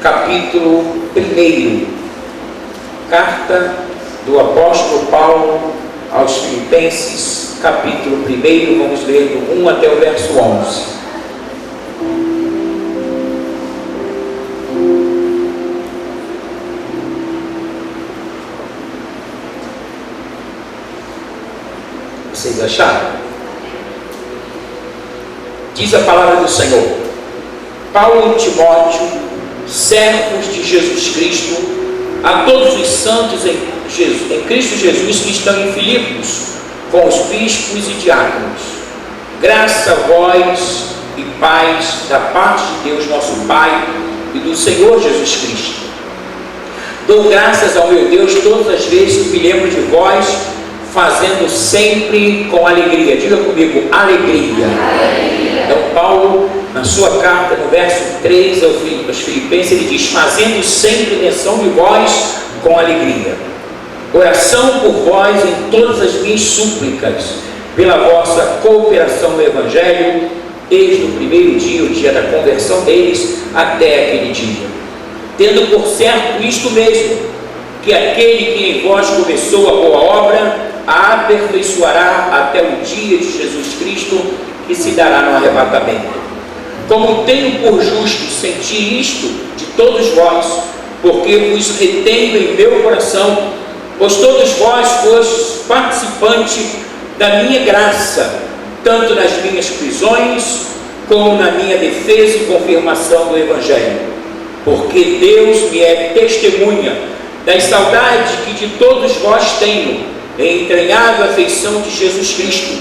capítulo 1. Carta do apóstolo Paulo aos Filipenses, capítulo 1, vamos ler do 1 até o verso 11. Vocês acharam? Diz a palavra do Senhor: Paulo e Timóteo, servos de Jesus Cristo, a todos os santos em Cristo Jesus que estão em Filipos, com os bispos e diáconos, graça a vós e paz da parte de Deus nosso Pai e do Senhor Jesus Cristo. Dou graças ao meu Deus todas as vezes que me lembro de vós, fazendo sempre com alegria. Diga comigo, alegria. Então Paulo, na sua carta, no verso 3 aos Filipenses, ele diz: fazendo sempre menção de vós com alegria, oração por vós em todas as minhas súplicas, pela vossa cooperação no Evangelho, desde o primeiro dia, o dia da conversão deles, até aquele dia, tendo por certo isto mesmo, que aquele que em vós começou a boa obra a aperfeiçoará até o dia de Jesus Cristo, que se dará no arrebatamento. Como tenho por justo sentir isto de todos vós, porque vos retenho em meu coração, pois todos vós fostes participantes da minha graça, tanto nas minhas prisões, como na minha defesa e confirmação do Evangelho. Porque Deus me é testemunha das saudades que de todos vós tenho, em entranhável afeição de Jesus Cristo.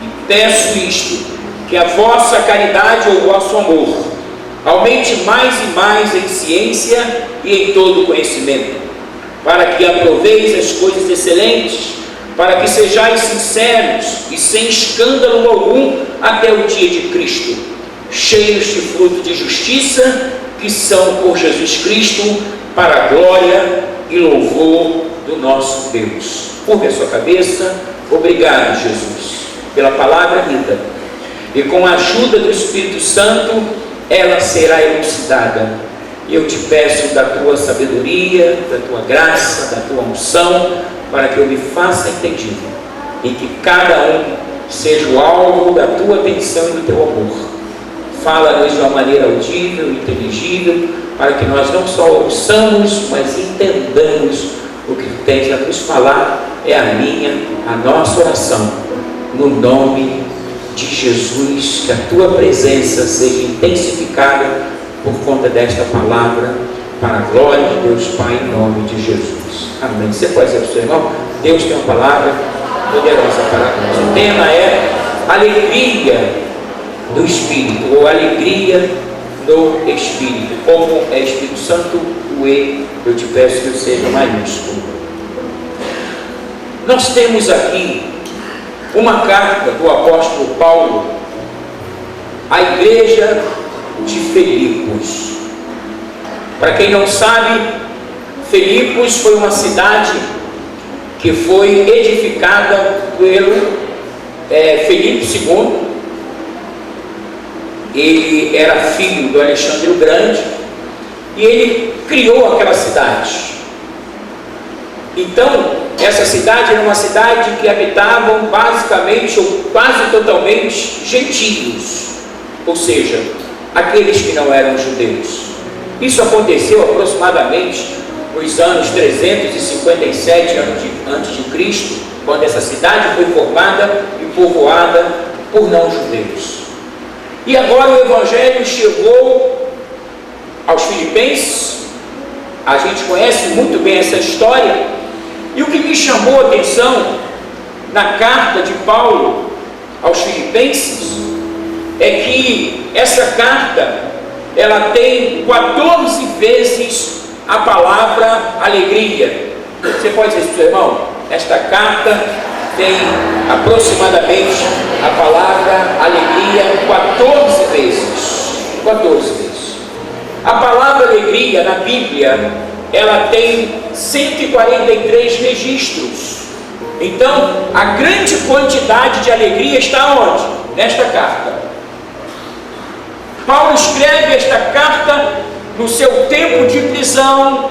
E peço isto, que a vossa caridade ou o vosso amor aumente mais e mais em ciência e em todo conhecimento, para que aproveis as coisas excelentes, para que sejais sinceros e sem escândalo algum até o dia de Cristo, cheios de fruto de justiça, que são por Jesus Cristo, para a glória e louvor do nosso Deus. Curve a sua cabeça. Obrigado, Jesus, pela palavra lida, e com a ajuda do Espírito Santo ela será elucidada. E eu te peço da tua sabedoria, da tua graça, da tua unção, para que eu me faça entendido e que cada um seja o alvo da tua atenção e do teu amor. Fala-nos de uma maneira audível, inteligível, para que nós não só ouçamos, mas entendamos o que tens a nos falar. É a nossa oração, no nome de Jesus, que a tua presença seja intensificada por conta desta palavra, para a glória de Deus Pai, em nome de Jesus. Amém. Você pode dizer para o seu irmão: Deus tem uma palavra poderosa para nós. O tema é alegria do Espírito, ou alegria do Espírito. Como é Espírito Santo, o E, eu te peço que seja maiúsculo. Nós temos aqui uma carta do apóstolo Paulo à igreja de Filipos. Para quem não sabe, Filipos foi uma cidade que foi edificada pelo Filipe II. Ele era filho do Alexandre o Grande e ele criou aquela cidade. Então, essa cidade era uma cidade que habitavam basicamente ou quase totalmente gentios, ou seja, aqueles que não eram judeus. Isso aconteceu aproximadamente nos anos 357 antes de Cristo, quando essa cidade foi formada e povoada por não judeus. E agora o Evangelho chegou aos Filipenses. A gente conhece muito bem essa história. E o que me chamou a atenção na carta de Paulo aos Filipenses é que essa carta, ela tem 14 vezes a palavra alegria. Você pode dizer para o seu irmão: esta carta tem aproximadamente a palavra alegria 14 vezes. 14 vezes. A palavra alegria na Bíblia, ela tem 143 registros. Então, a grande quantidade de alegria está onde? Nesta carta. Paulo escreve esta carta no seu tempo de prisão,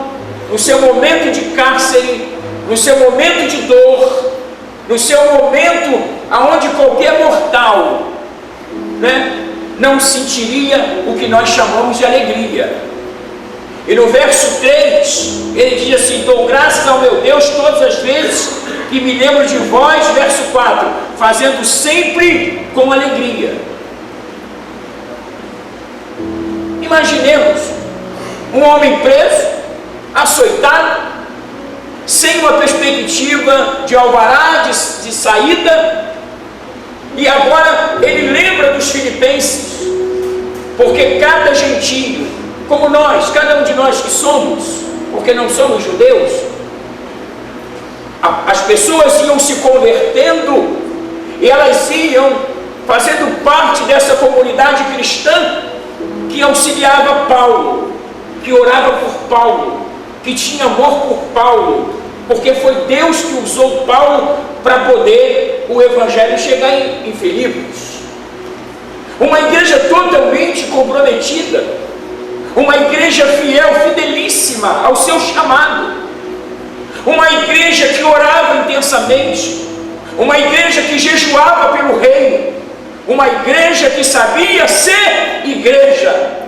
no seu momento de cárcere, no seu momento de dor, no seu momento aonde qualquer mortal, não sentiria o que nós chamamos de alegria. E no verso 3, ele diz assim: dou graças ao meu Deus todas as vezes que me lembro de vós. Verso 4, fazendo sempre com alegria. Imaginemos um homem preso, açoitado, sem uma perspectiva de alvará, de saída, e agora ele lembra dos filipenses, porque cada gentio, como nós, cada um de nós que somos, porque não somos judeus, as pessoas iam se convertendo e elas iam fazendo parte dessa comunidade cristã que auxiliava Paulo, que orava por Paulo, que tinha amor por Paulo, porque foi Deus que usou Paulo para poder o evangelho chegar em Filipos. Uma igreja totalmente comprometida, uma igreja fiel, fidelíssima ao seu chamado, uma igreja que orava intensamente, uma igreja que jejuava pelo reino, uma igreja que sabia ser igreja,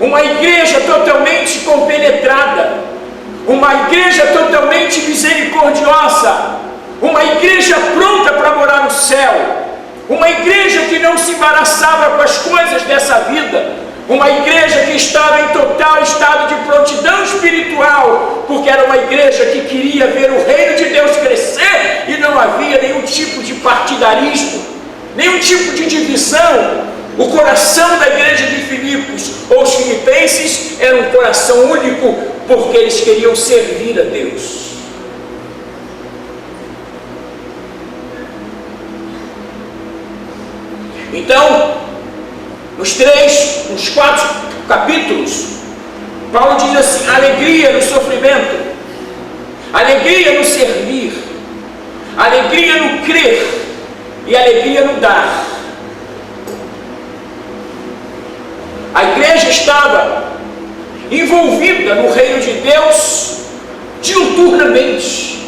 uma igreja totalmente compenetrada, uma igreja totalmente misericordiosa, uma igreja pronta para morar no céu, uma igreja que não se embaraçava com as coisas dessa vida, uma igreja que estava em total estado de prontidão espiritual, porque era uma igreja que queria ver o reino de Deus crescer e não havia nenhum tipo de partidarismo, nenhum tipo de divisão. O coração da igreja de Filipos, ou os filipenses, era um coração único, porque eles queriam servir a Deus. Então, nos 4 capítulos, Paulo diz assim: alegria no sofrimento, alegria no servir, alegria no crer e alegria no dar. A igreja estava envolvida no reino de Deus diuturnamente.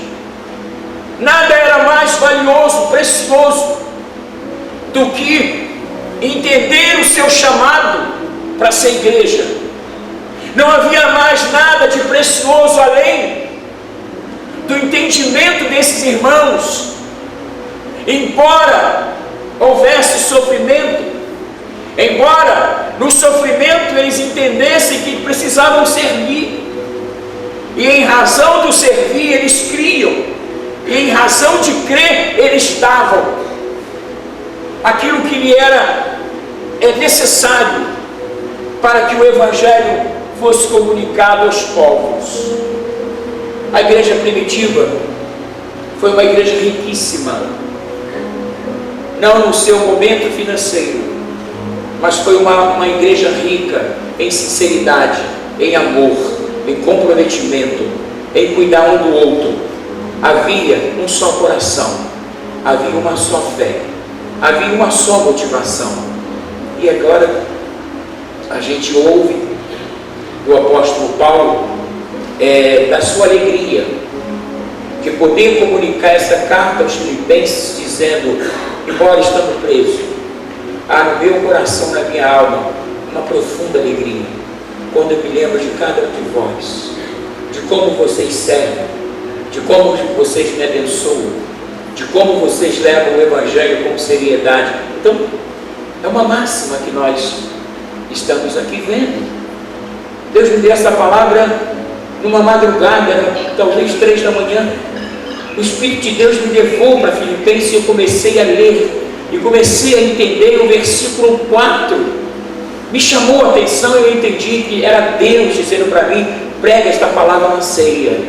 Nada era mais valioso, precioso, do que entender o seu chamado para ser igreja. Não havia mais nada de precioso além do entendimento desses irmãos. Embora houvesse sofrimento, embora no sofrimento eles entendessem que precisavam servir, e em razão do servir eles criam, e em razão de crer eles davam aquilo que lhe era necessário para que o evangelho fosse comunicado aos povos. A igreja primitiva foi uma igreja riquíssima, não no seu momento financeiro, mas foi uma igreja rica em sinceridade, em amor, em comprometimento, em cuidar um do outro. Havia um só coração, havia uma só fé, havia uma só motivação. E agora a gente ouve do apóstolo Paulo da sua alegria de poder comunicar essa carta aos filipenses, dizendo: embora estando preso, há no meu coração, na minha alma, uma profunda alegria quando eu me lembro de cada um de vós, de como vocês servem, de como vocês me abençoam, de como vocês levam o evangelho com seriedade. Então, é uma máxima que nós estamos aqui vendo. Deus me deu essa palavra numa madrugada, talvez 3 da manhã. O Espírito de Deus me levou para Filipenses e eu comecei a ler e comecei a entender o versículo 4. Me chamou a atenção e eu entendi que era Deus dizendo para mim: prega esta palavra na ceia,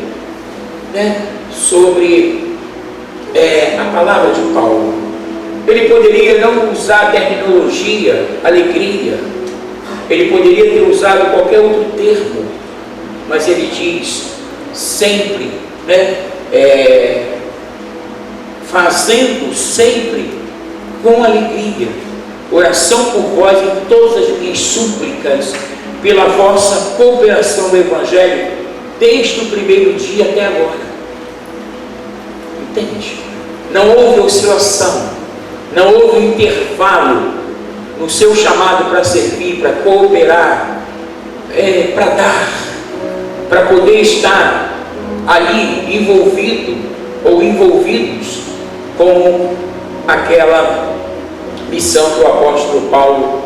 sobre a palavra de Paulo. Ele poderia não usar a terminologia alegria, ele poderia ter usado qualquer outro termo, mas ele diz sempre, fazendo sempre com alegria oração por vós em todas as minhas súplicas pela vossa cooperação no Evangelho, desde o primeiro dia até agora. Entende? Não houve oscilação, não houve intervalo no seu chamado para servir, para cooperar, para dar, para poder estar ali envolvido ou envolvidos com aquela missão que o apóstolo Paulo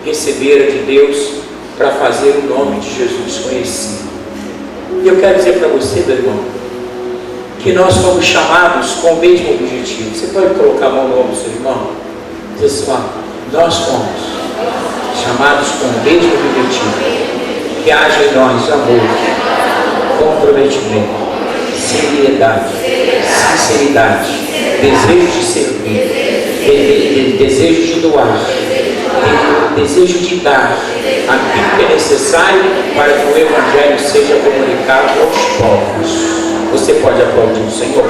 recebera de Deus para fazer o nome de Jesus conhecido. E eu quero dizer para você, meu irmão, que nós fomos chamados com o mesmo objetivo. Você pode colocar a mão no ombro do seu irmão? Diz assim, ó, nós fomos chamados com o mesmo objetivo, que haja em nós amor, comprometimento, seriedade, sinceridade, desejo de servir, desejo de doar, desejo de dar aquilo que é necessário para que o Evangelho seja comunicado aos povos. Você pode aplaudir o Senhor?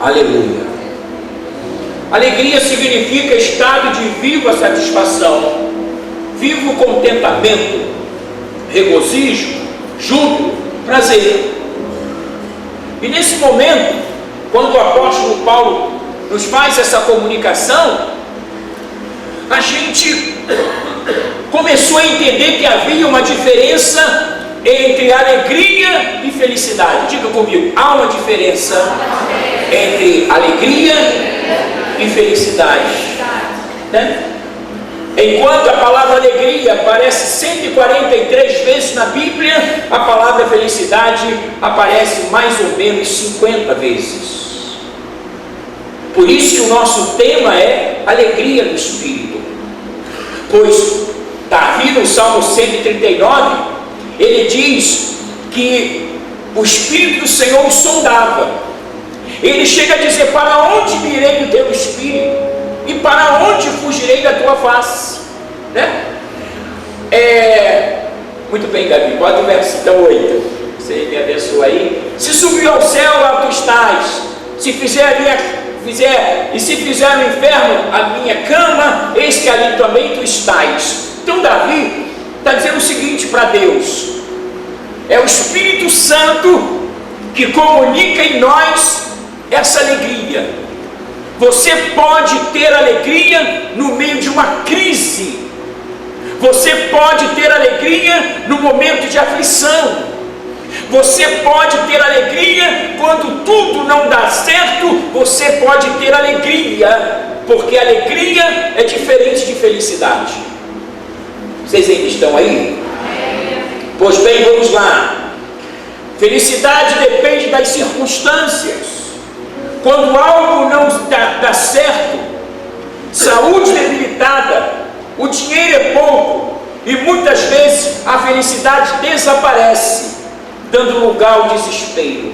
Aleluia. Alegria significa estado de viva satisfação, vivo contentamento, regozijo, júbilo, prazer. E nesse momento, quando o apóstolo Paulo nos faz essa comunicação, a gente começou a entender que havia uma diferença entre alegria e felicidade. Diga comigo, há uma diferença entre alegria e felicidade, né? Enquanto a palavra alegria aparece 143 vezes na Bíblia, a palavra felicidade aparece mais ou menos 50 vezes. Por isso que o nosso tema é alegria no Espírito. Pois Davi, no Salmo 139, ele diz que o Espírito do Senhor o sondava. Ele chega a dizer, para onde me irei do teu Espírito? E para onde fugirei da tua face? Né? Muito bem, Gabi, bota o versículo 8. Você me abençoa aí. Se subir ao céu, lá tu estás. Se fizer no inferno a minha cama, eis que ali também tu estás. Então Davi está dizendo o seguinte para Deus: é o Espírito Santo que comunica em nós essa alegria. Você pode ter alegria no meio de uma crise. Você pode ter alegria no momento de aflição. Você pode ter alegria quando tudo não dá certo. Você pode ter alegria, porque alegria é diferente de felicidade. Vocês ainda estão aí? Pois bem, vamos lá. Felicidade depende das circunstâncias. Quando algo não dá certo, saúde debilitada, o dinheiro é pouco, e muitas vezes a felicidade desaparece, dando lugar ao desespero.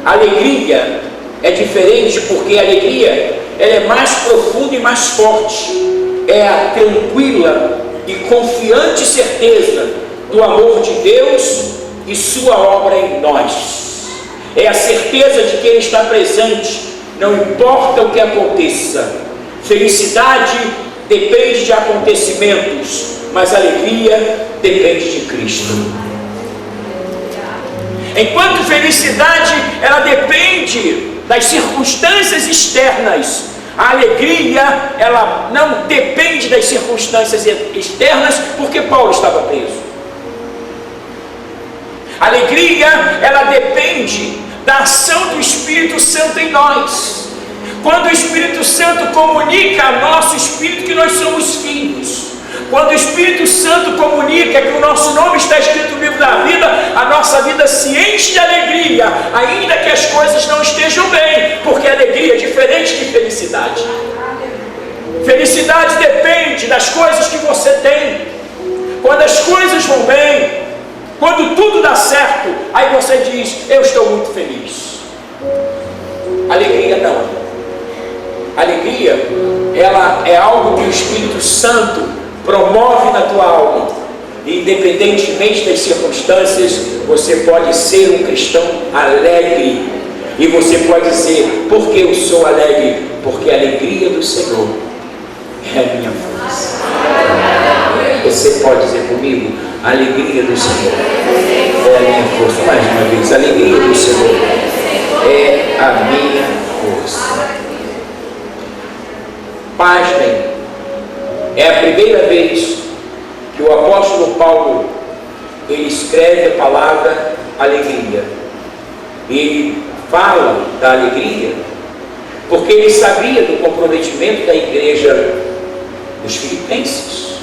A alegria é diferente, porque a alegria ela é mais profunda e mais forte. É a tranquila e confiante certeza do amor de Deus e sua obra em nós. É a certeza de que Ele está presente, não importa o que aconteça. Felicidade depende de acontecimentos, mas alegria depende de Cristo. Enquanto felicidade, ela depende das circunstâncias externas, a alegria, ela não depende das circunstâncias externas, porque Paulo estava preso. A alegria, ela depende da ação do Espírito Santo em nós. Quando o Espírito Santo comunica ao nosso espírito que nós somos filhos, quando o Espírito Santo comunica que o nosso nome está escrito no livro da vida, a nossa vida se enche de alegria, ainda que as coisas não estejam bem, porque a alegria é diferente de felicidade. Felicidade depende das coisas que você tem. Quando as coisas vão bem, quando tudo dá certo, aí você diz, eu estou muito feliz. Alegria não. Alegria, ela é algo que o Espírito Santo promove na tua alma. E independentemente das circunstâncias, você pode ser um cristão alegre. E você pode dizer: por que eu sou alegre? Porque a alegria do Senhor é a minha força. Você pode dizer comigo: a alegria do Senhor é a minha força. Mais uma vez: a alegria do Senhor é a minha força. Pasmem, é a primeira vez que o apóstolo Paulo ele escreve a palavra alegria. Ele fala da alegria porque ele sabia do comprometimento da igreja dos Filipenses.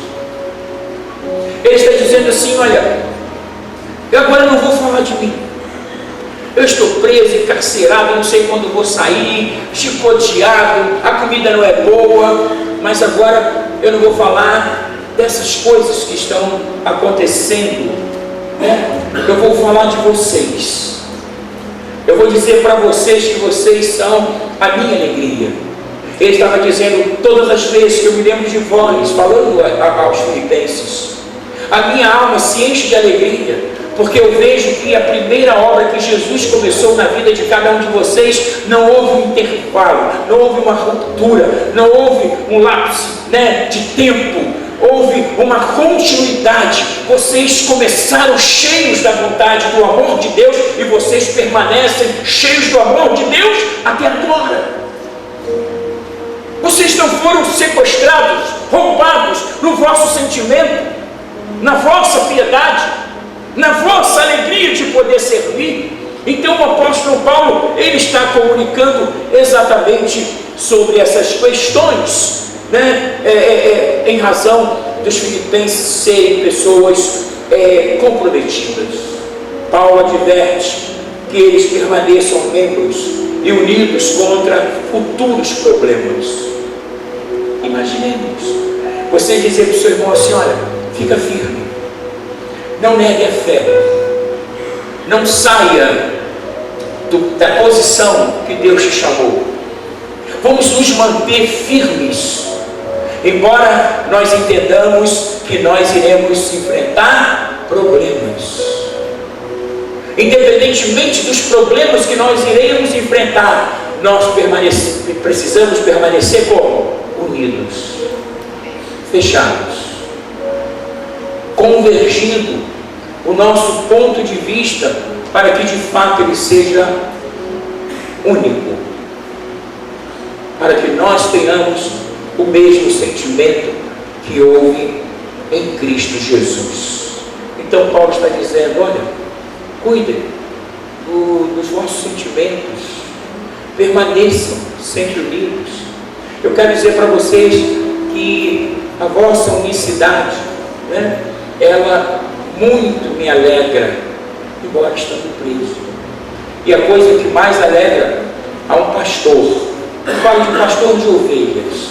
Ele está dizendo assim: olha, eu agora não vou falar de mim. Eu estou preso, encarcerado, não sei quando vou sair, chicoteado, a comida não é boa, mas agora eu não vou falar dessas coisas que estão acontecendo, né? Eu vou falar de vocês. Eu vou dizer para vocês que vocês são a minha alegria. Ele estava dizendo: todas as vezes que eu me lembro de vós, falando aos Filipenses, a minha alma se enche de alegria, porque eu vejo que a primeira obra que Jesus começou na vida de cada um de vocês, não houve um intervalo, não houve uma ruptura, não houve um lapso, né, de tempo, houve uma continuidade. Vocês começaram cheios da vontade, do amor de Deus, e vocês permanecem cheios do amor de Deus até agora. Vocês não foram sequestrados, roubados no vosso sentimento, na vossa piedade, na vossa alegria de poder servir. Então o apóstolo Paulo, ele está comunicando exatamente sobre essas questões, né? Em razão dos filipenses serem pessoas comprometidas. Paulo adverte que eles permaneçam membros e unidos contra futuros problemas. Imaginemos você dizer para o seu irmão assim: olha, fica firme, não negue a fé, não saia da posição que Deus te chamou. Vamos nos manter firmes, embora nós entendamos que nós iremos enfrentar problemas. Independentemente dos problemas que nós iremos enfrentar, nós precisamos permanecer como? Unidos, fechados, convergindo o nosso ponto de vista para que de fato ele seja único, para que nós tenhamos o mesmo sentimento que houve em Cristo Jesus. Então Paulo está dizendo: olha, cuidem dos vossos sentimentos, permaneçam sempre unidos. Eu quero dizer para vocês que a vossa unicidade, né, ela muito me alegra, embora estando preso. E a coisa que mais alegra a um pastor, eu falo de pastor de ovelhas,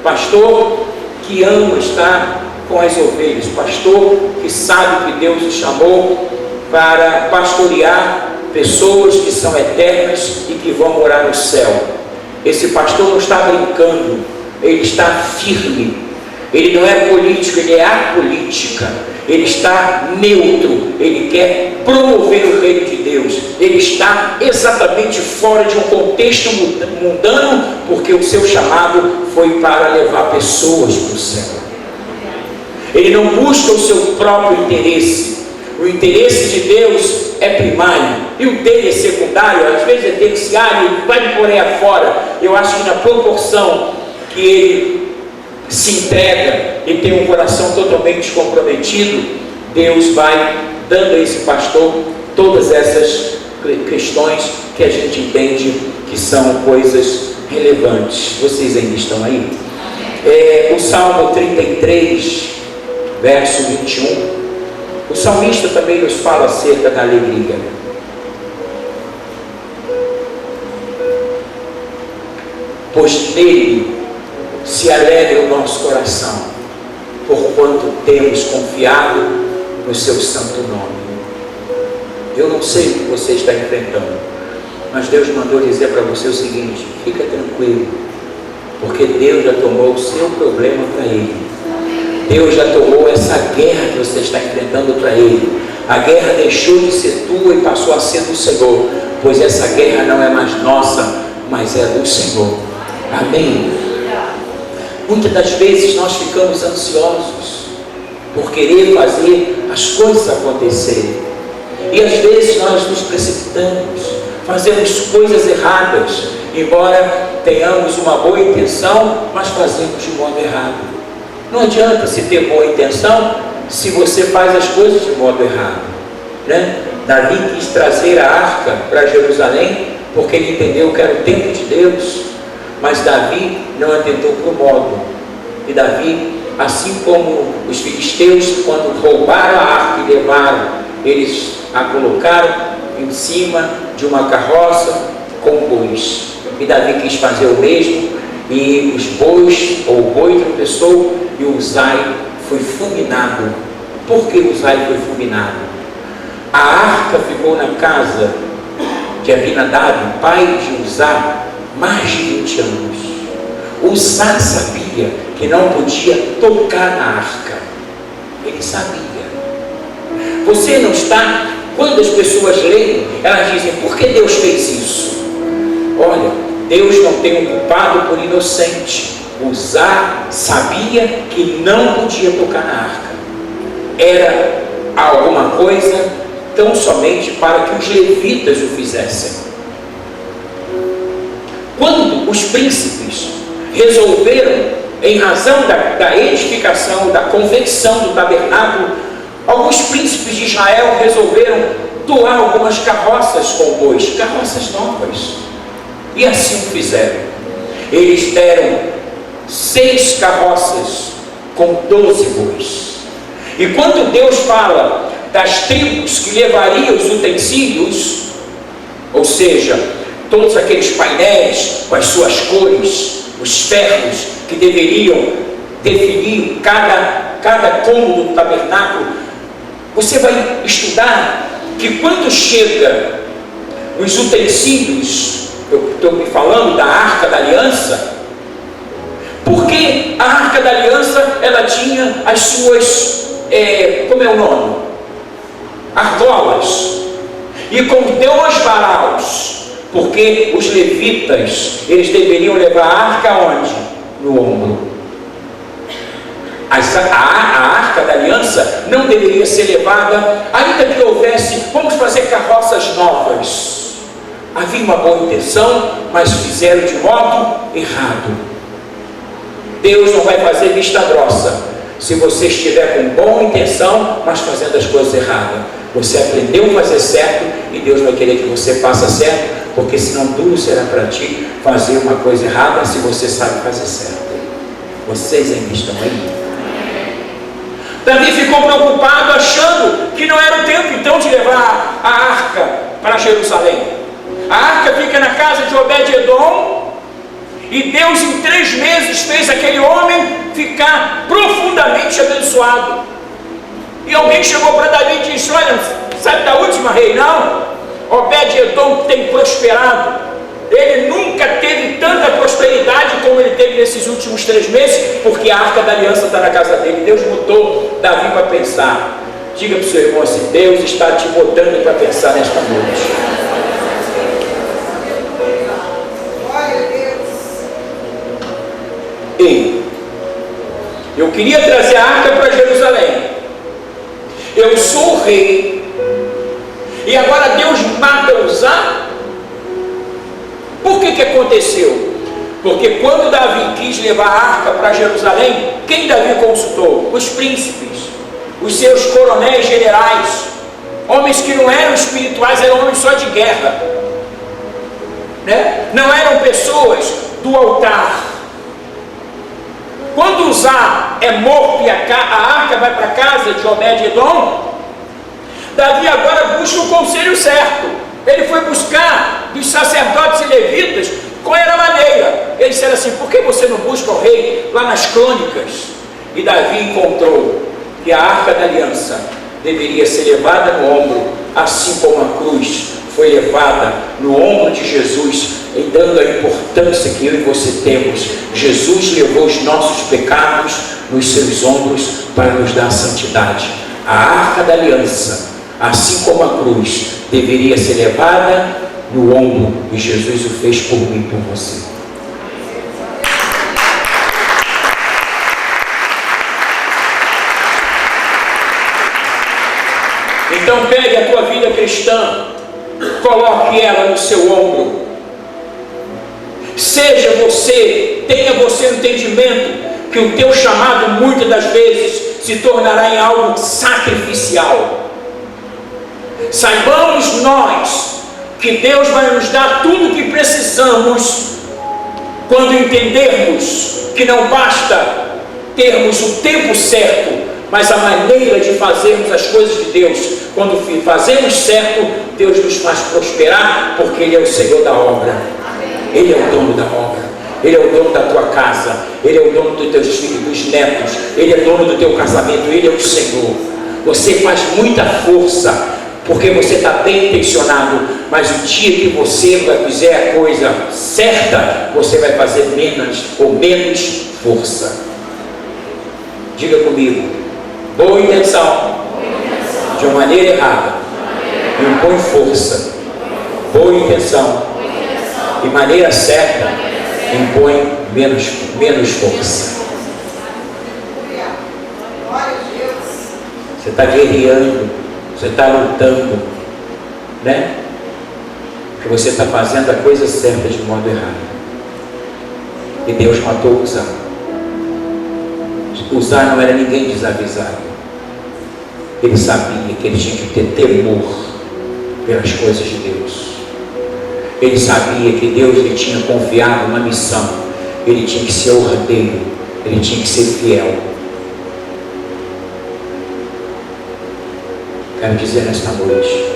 pastor que ama estar com as ovelhas, pastor que sabe que Deus o chamou para pastorear pessoas que são eternas e que vão morar no céu. Esse pastor não está brincando, ele está firme. Ele não é político, ele é apolítica. Ele está neutro, ele quer promover o reino de Deus. Ele está exatamente fora de um contexto mundano, porque o seu chamado foi para levar pessoas para o céu. Ele não busca o seu próprio interesse. O interesse de Deus é primário e o dele é secundário, às vezes é terciário, ele vai por aí afora. Eu acho que na proporção que ele se entrega e tem um coração totalmente comprometido, Deus vai dando a esse pastor todas essas questões que a gente entende que são coisas relevantes. Vocês ainda estão aí? O Salmo 33, verso 21, o salmista também nos fala acerca da alegria. Pois nele se alegra o nosso coração, porquanto temos confiado no seu santo nome. Eu não sei o que você está enfrentando, mas Deus mandou dizer para você o seguinte: fica tranquilo, porque Deus já tomou o seu problema para Ele. Deus já tomou essa guerra que você está enfrentando para Ele. A guerra deixou de ser tua e passou a ser do Senhor, pois essa guerra não é mais nossa, mas é do Senhor. Amém? Muitas das vezes nós ficamos ansiosos por querer fazer as coisas acontecerem, e às vezes nós nos precipitamos, fazemos coisas erradas, embora tenhamos uma boa intenção, mas fazemos de modo errado. Não adianta se ter boa intenção se você faz as coisas de modo errado, né? Davi quis trazer a arca para Jerusalém porque ele entendeu que era o tempo de Deus, mas Davi não atentou para o modo. E Davi, assim como os filisteus, quando roubaram a arca e levaram, eles a colocaram em cima de uma carroça com bois. E Davi quis fazer o mesmo, e os bois, ou o boi tropeçou, e Uzai foi fulminado. Por que Uzai foi fulminado? A arca ficou na casa de Abinadab, pai de Uzá, mais de 20 anos. Uzá sabia que não podia tocar na arca. Ele sabia. Você não está, quando as pessoas leem, elas dizem, por que Deus fez isso? Olha, Deus não tem um culpado por inocente. Uzá sabia que não podia tocar na arca. Era alguma coisa tão somente para que os levitas o fizessem. Quando os príncipes resolveram, em razão da edificação, da convecção do tabernáculo, alguns príncipes de Israel resolveram doar algumas carroças com bois, carroças novas, e assim o fizeram. Eles deram 6 carroças com 12 bois. E quando Deus fala das tribos que levariam os utensílios, ou seja, todos aqueles painéis com as suas cores, os ferros que deveriam definir cada cômodo do tabernáculo, você vai estudar que quando chega os utensílios, eu estou me falando da Arca da Aliança, porque a Arca da Aliança, ela tinha as suas, como é o nome? Argolas, e com 2 varais, porque os levitas, eles deveriam levar a arca onde? No ombro. A arca da aliança não deveria ser levada, ainda que houvesse, vamos fazer carroças novas. Havia uma boa intenção, mas fizeram de modo errado. Deus não vai fazer vista grossa se você estiver com boa intenção, mas fazendo as coisas erradas. Você aprendeu a fazer certo e Deus vai querer que você faça certo, porque senão duro será para ti fazer uma coisa errada se você sabe fazer certo. Vocês ainda estão aí? Davi ficou preocupado, achando que não era o tempo então de levar a arca para Jerusalém. A arca fica na casa de Obed-Edom, e Deus em 3 meses fez aquele homem ficar profundamente abençoado. E alguém chegou para Davi e disse, olha, sabe da última rei? Não, Obed-Edom tem prosperado. Ele nunca teve tanta prosperidade como ele teve nesses últimos 3 meses, porque a Arca da Aliança está na casa dele. Deus botou Davi para pensar. Diga para o seu irmão assim, Deus está te botando para pensar nesta noite. Ei, eu queria trazer a arca para Jerusalém. Eu sou o rei, e agora Deus mata Uzá. Por que aconteceu? Porque quando Davi quis levar a arca para Jerusalém, quem Davi consultou? Os príncipes, os seus coronéis generais, homens que não eram espirituais, eram homens só de guerra, né? Não eram pessoas do altar. Quando Uzá é morto e a arca vai para a casa de Obed-Edom, Davi agora busca o conselho certo. Ele foi buscar dos sacerdotes e levitas qual era a maneira. Eles disseram assim, por que você não busca o rei lá nas crônicas? E Davi encontrou que a arca da aliança deveria ser levada no ombro, assim como a cruz foi levada no ombro de Jesus, e dando a importância que eu e você temos. Jesus levou os nossos pecados nos seus ombros para nos dar santidade. A arca da aliança, assim como a cruz, deveria ser levada no ombro, e Jesus o fez por mim e por você. Então pegue a tua vida cristã, coloque ela no seu ombro. Seja você, tenha você o entendimento que o teu chamado muitas das vezes se tornará em algo sacrificial. Saibamos nós que Deus vai nos dar tudo o que precisamos quando entendermos que não basta termos o tempo certo, mas a maneira de fazermos as coisas de Deus. Quando fazemos certo, Deus nos faz prosperar, porque Ele é o Senhor da obra. Ele é o dono da obra. Ele é o dono da tua casa. Ele é o dono dos teus filhos, dos netos. Ele é dono do teu casamento. Ele é o Senhor. Você faz muita força, porque você está bem intencionado, mas o dia que você vai fizer a coisa certa, você vai fazer menos força. Diga comigo: boa intenção de uma maneira errada impõe força. Boa intenção de maneira certa impõe menos força. Você está guerreando, você está lutando, né? Porque você está fazendo a coisa certa de modo errado. E Deus matou Uzá. Uzá não era ninguém desavisado. Ele sabia que ele tinha que ter temor pelas coisas de Deus. Ele sabia que Deus lhe tinha confiado uma missão. Ele tinha que ser ordeiro, ele tinha que ser fiel. Quero dizer nesta noite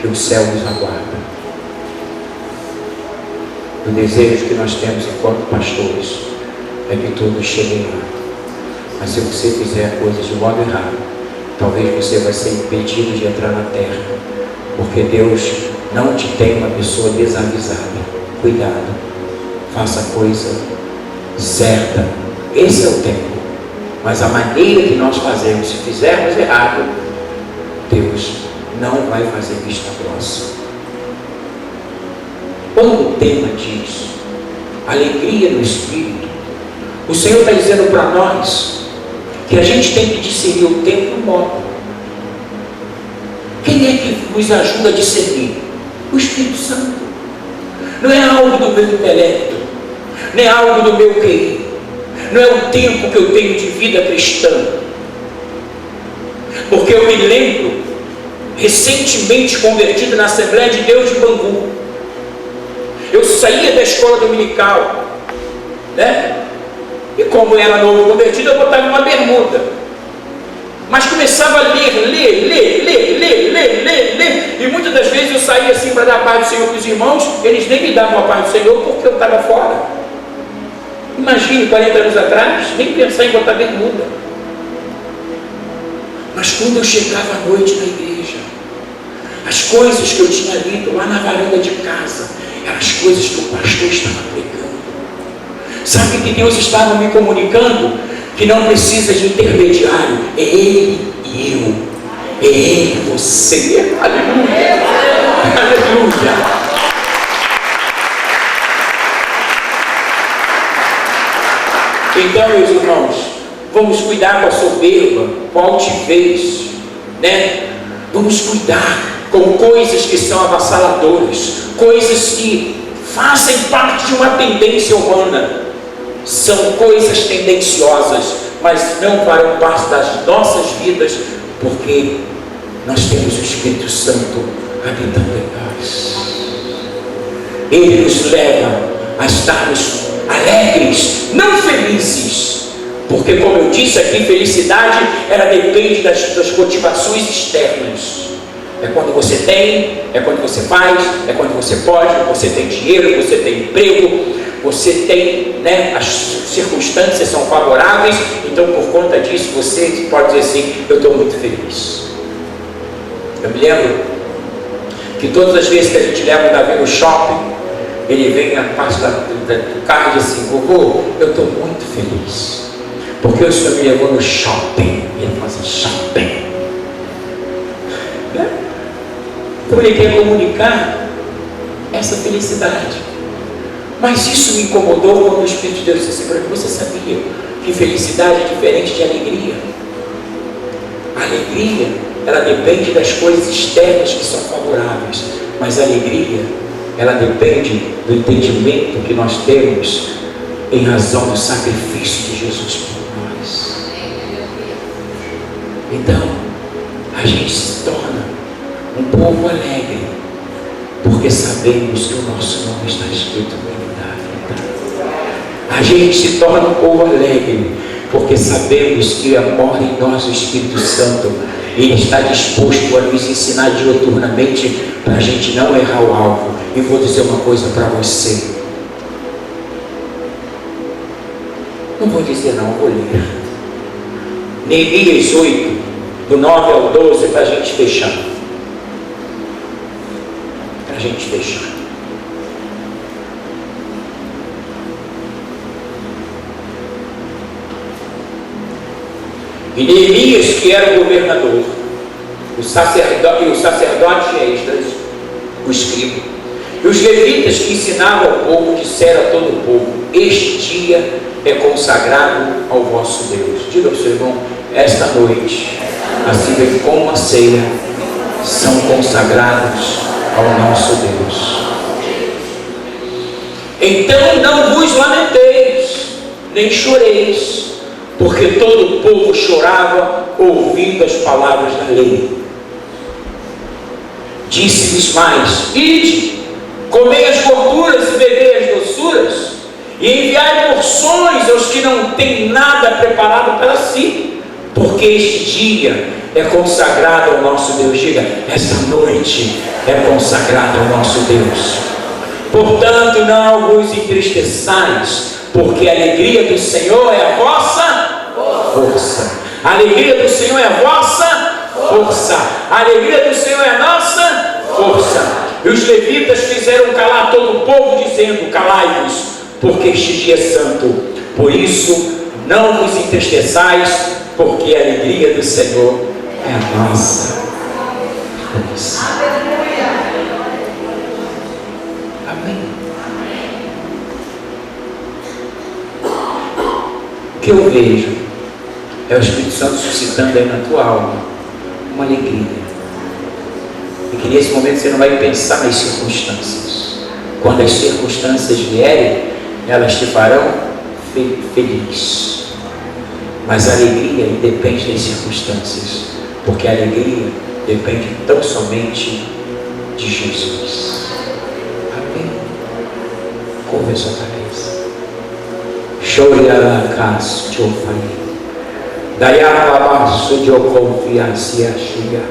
que o céu nos aguarda. O desejo que nós temos enquanto pastores é que todos cheguem lá. Mas se você fizer coisas de modo errado, talvez você vai ser impedido de entrar na terra, porque Deus não te tem uma pessoa desavisada. Cuidado, faça a coisa certa. Esse é o tempo. Mas a maneira que nós fazemos, se fizermos errado, Deus não vai fazer vista grossa. Quando o tema diz alegria no Espírito, o Senhor está dizendo para nós que a gente tem que discernir o tempo e o modo. Quem é que nos ajuda a discernir? O Espírito Santo. Não é algo do meu intelecto, não é algo do meu QI, não é o tempo que eu tenho de vida cristã. Porque eu me lembro, recentemente convertido na Assembleia de Deus de Bangu, eu saía da escola dominical, né? E como era novo convertido, eu botava uma bermuda. Mas começava a ler. E muitas das vezes eu saía assim para dar a paz do Senhor para os irmãos. Eles nem me davam a paz do Senhor porque eu estava fora. Imagine 40 anos atrás, nem pensar em botar bermuda. Mas quando eu chegava à noite na igreja, as coisas que eu tinha lido lá na varanda de casa eram as coisas que o pastor estava pregando. Sabe que Deus estava me comunicando? Que não precisa de intermediário, é Ele e eu, é Ele e você. Aleluia, aleluia. Então, meus irmãos, vamos cuidar com a soberba, com a altivez, né? Vamos cuidar com coisas que são avassaladoras, coisas que fazem parte de uma tendência humana. São coisas tendenciosas, mas não farão parte das nossas vidas, porque nós temos o Espírito Santo habitando em nós. Ele nos leva a estarmos alegres, não felizes, porque, como eu disse aqui, felicidade ela depende das motivações externas. É quando você tem, é quando você faz, é quando você pode, você tem dinheiro, você tem emprego, você tem, né, as circunstâncias são favoráveis, então por conta disso você pode dizer assim: eu estou muito feliz. Eu me lembro que todas as vezes que a gente leva o Davi no shopping, ele vem a parte do carro e diz assim: vovô, eu estou muito feliz, porque o Senhor me levou no shopping. Ele fala assim: shopping, né? Então ele quer comunicar essa felicidade. Mas isso me incomodou quando o Espírito de Deus disse para mim: você sabia que felicidade é diferente de alegria? A alegria, ela depende das coisas externas que são favoráveis, mas a alegria, ela depende do entendimento que nós temos em razão do sacrifício de Jesus por nós. Então, a gente se torna um povo alegre, porque sabemos que o nosso nome está escrito no livro da vida. A gente se torna um povo alegre, porque sabemos que mora em nós o Espírito Santo, e Ele está disposto a nos ensinar diuturnamente para a gente não errar o alvo. E vou dizer uma coisa para você. Não vou dizer não, vou ler. Neemias 8, do 9 ao 12, para a gente fechar. Para a gente fechar. E Neemias, que era o governador, o sacerdote Esdras, o escriba, e os levitas que ensinavam ao povo, disseram a todo o povo: este dia é consagrado ao vosso Deus. Diga ao seu irmão: esta noite, assim como a ceia, são consagrados ao nosso Deus. Então não vos lamenteis, nem choreis, porque todo o povo chorava ouvindo as palavras da lei. Disse-lhes mais: ide, comei as gorduras e bebei as doçuras, e enviai porções aos que não têm nada preparado para si, porque este dia é consagrado ao nosso Deus. Diga: esta noite é consagrada ao nosso Deus. Portanto, não vos entristeçais, porque a alegria do Senhor é a vossa força. A alegria do Senhor é a vossa força. A alegria do Senhor é a nossa força. E os levitas fizeram calar todo o povo, dizendo: calai-vos, porque este dia é santo. Por isso, não vos entristeçais, porque a alegria do Senhor é a nossa força. Amém. O que eu vejo é o Espírito Santo suscitando aí na tua alma uma alegria. E que nesse momento você não vai pensar nas circunstâncias. Quando as circunstâncias vierem, elas te farão feliz. Mas a alegria independe das circunstâncias, porque a alegria depende tão somente de Jesus. Amém? Curva a sua cabeça. Choriaracas, te ofai. Dayarabaço de oconfiancia chia.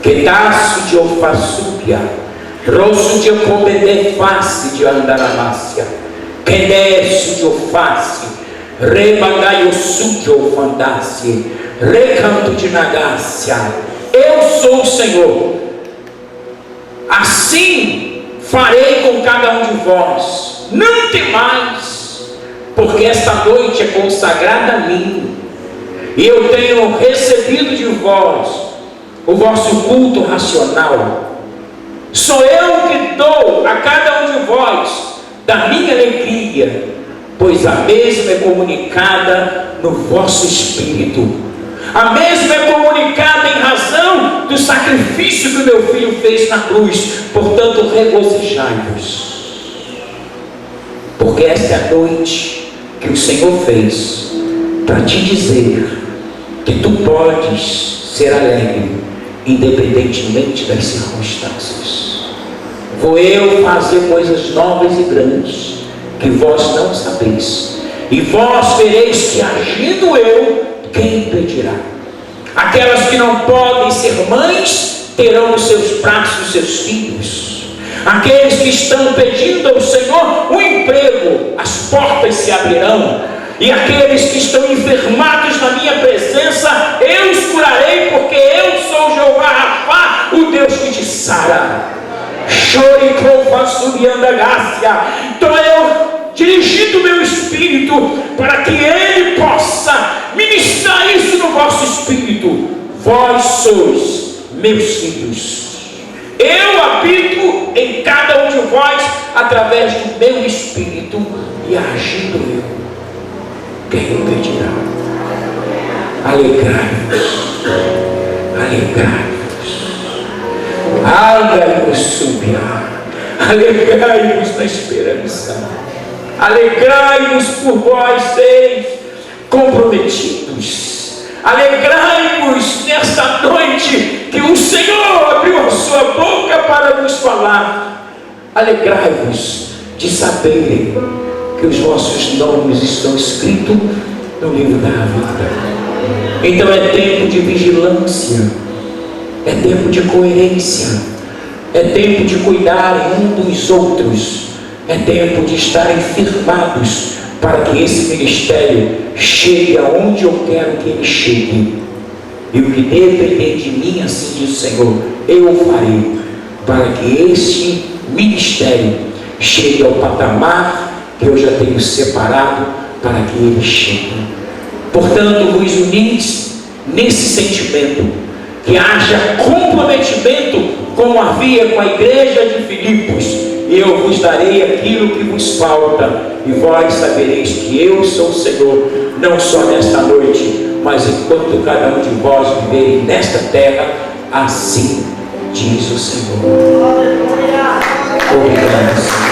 Quetaço de ofaçúpia. Roço de ocomede face de andaramácia. Quedeço de oface. Rebagaioçu de ofandácia. Recanto de nagácia. Eu sou o Senhor. Assim farei com cada um de vós. Não temais, porque esta noite é consagrada a mim, e eu tenho recebido de vós o vosso culto racional. Sou eu que dou a cada um de vós da minha alegria, pois a mesma é comunicada no vosso espírito. A mesma é comunicada em razão do sacrifício que o meu filho fez na cruz. Portanto, regozijai-vos, porque esta é a noite que o Senhor fez para te dizer que tu podes ser alegre, independentemente das circunstâncias. Vou eu fazer coisas novas e grandes, que vós não sabeis, e vós vereis que agindo eu, quem impedirá? Aquelas que não podem ser mães, terão nos seus braços os seus filhos. Aqueles que estão pedindo ao Senhor um emprego, as portas se abrirão. E aqueles que estão enfermados na minha presença, eu os curarei, porque eu sou Jeová Rafá, o Deus que te sara. Chore com subianda gácia. Então eu dirigindo o meu espírito para que ele possa ministrar isso no vosso espírito. Vós sois meus filhos, Eu habito em cada um de vós através do meu Espírito, e agindo eu, quem impedirá? Alegrai-vos, alegrai-vos, alegrai-vos, subiar, alegrai-vos na esperança, alegrai-vos por vós seis comprometidos, alegrai-vos nesta noite que o Senhor abriu a sua boca para nos falar. Alegrai-vos de saberem que os vossos nomes estão escritos no livro da vida. Então é tempo de vigilância, é tempo de coerência, é tempo de cuidar um dos outros, é tempo de estarem firmados para que esse ministério chegue aonde eu quero que ele chegue. E o que depender de mim, assim diz o Senhor, eu farei para que este ministério chegue ao patamar que eu já tenho separado para que ele chegue. Portanto, vos unis nesse sentimento, que haja comprometimento como havia com a igreja de Filipos, e eu vos darei aquilo que vos falta, e vós sabereis que eu sou o Senhor, não só nesta noite, mas enquanto cada um de vós viverem nesta terra, assim diz o Senhor. Obrigado, Senhor.